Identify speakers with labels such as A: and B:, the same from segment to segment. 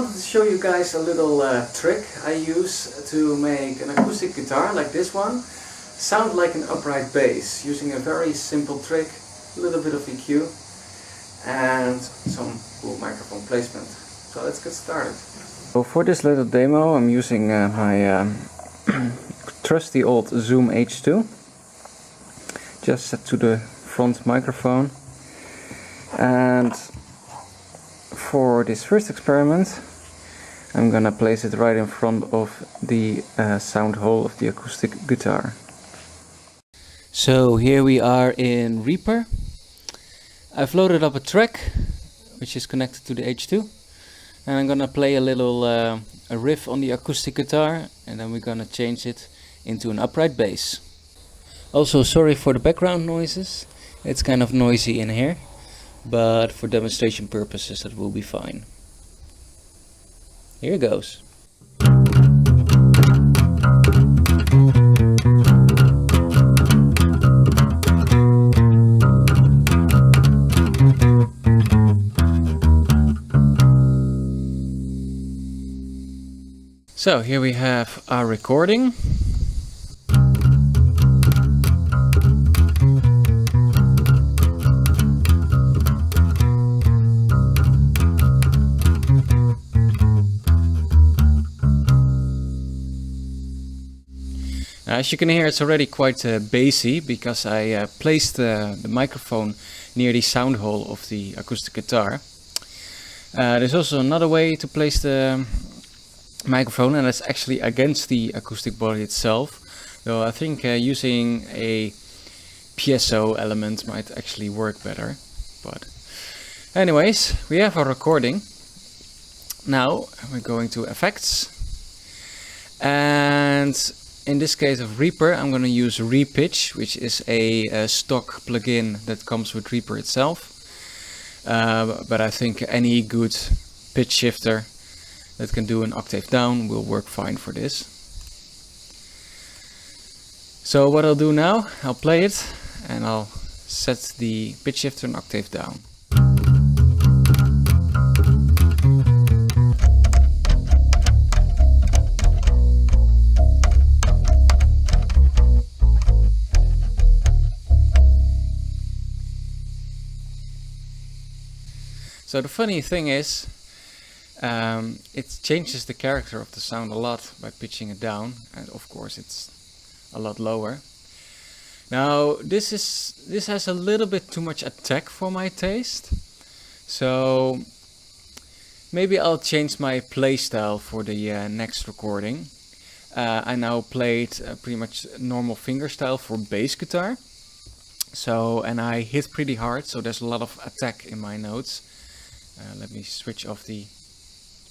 A: wanted to show you guys a little trick I use to make an acoustic guitar like this one sound like an upright bass, using a very simple trick, a little bit of EQ and some cool microphone placement. So let's get started. So for this little demo I'm using my trusty old Zoom H2, just set to the front microphone, and for this first experiment I'm gonna place it right in front of the sound hole of the acoustic guitar. So here we are in Reaper. I've loaded up a track which is connected to the H2, and I'm gonna play a little a riff on the acoustic guitar, and then we're gonna change it into an upright bass. Also, sorry for the background noises, it's kind of noisy in here, but for demonstration purposes that will be fine. Here goes. So here we have our recording. As you can hear, it's already quite bassy because I placed the microphone near the sound hole of the acoustic guitar. There's also another way to place the microphone, and that's actually against the acoustic body itself. Though I think using a piezo element might actually work better. But anyways, we have our recording. Now we're going to effects, and in this case of Reaper I'm going to use Repitch, which is a stock plugin that comes with Reaper itself. But I think any good pitch shifter that can do an octave down will work fine for this. So what I'll do now, I'll play it and I'll set the pitch shifter an octave down. So the funny thing is, it changes the character of the sound a lot by pitching it down, and of course it's a lot lower. Now this has a little bit too much attack for my taste, so maybe I'll change my play style for the next recording. I now played pretty much normal finger style for bass guitar, and I hit pretty hard, so there's a lot of attack in my notes. Let me switch off the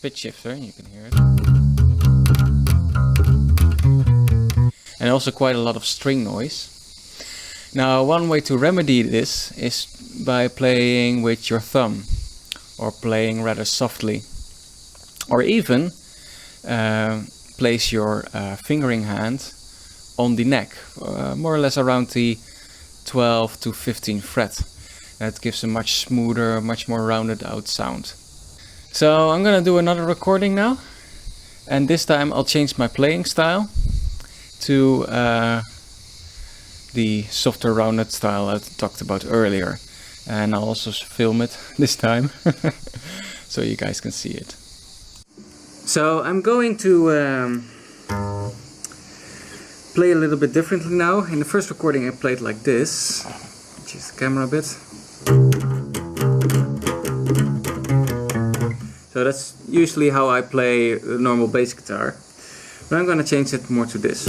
A: pitch shifter, you can hear it. And also quite a lot of string noise. Now one way to remedy this is by playing with your thumb, or playing rather softly, or even place your fingering hand on the neck, more or less around the 12 to 15 fret. That gives a much smoother, much more rounded out sound. So I'm gonna do another recording now, and this time I'll change my playing style to the softer rounded style I talked about earlier, and I'll also film it this time so you guys can see it. So I'm going to play a little bit differently now. In the first recording I played like this, just the camera a bit. So that's usually how I play a normal bass guitar, but I'm going to change it more to this.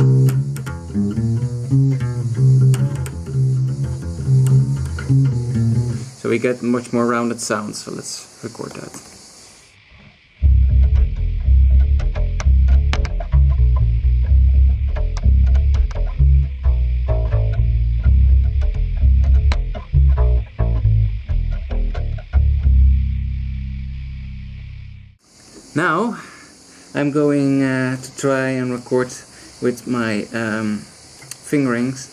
A: So we get much more rounded sound, so let's record that. Now I'm going to try and record with my fingerings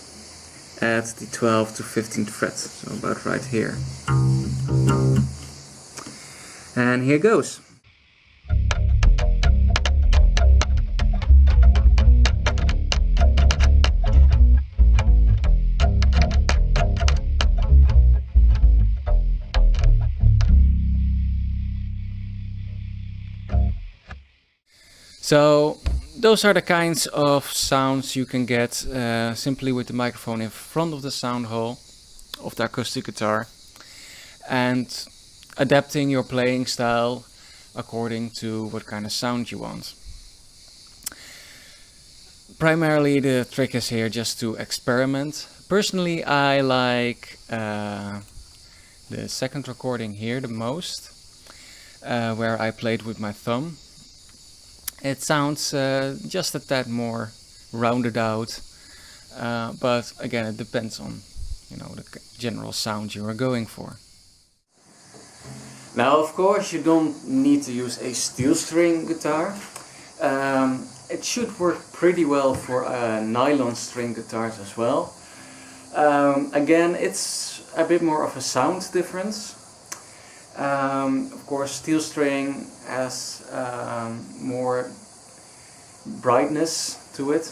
A: at the 12th to 15th fret, so about right here. And here goes. So those are the kinds of sounds you can get simply with the microphone in front of the sound hole of the acoustic guitar, and adapting your playing style according to what kind of sound you want. Primarily the trick is here just to experiment. Personally, I like the second recording here the most, where I played with my thumb. It sounds just a tad more rounded out, but again, it depends on, you know, the general sound you are going for. Now, of course, you don't need to use a steel string guitar. It should work pretty well for nylon string guitars as well. Again, it's a bit more of a sound difference. Of course, steel string has more brightness to it,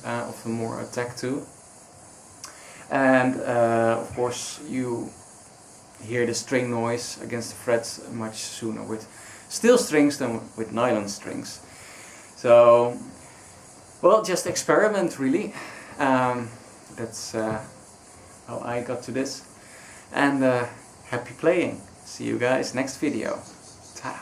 A: often more attack too. And of course, you hear the string noise against the frets much sooner with steel strings than with nylon strings. So, well, just experiment really. That's how I got to this. And happy playing. See you guys next video. Ta.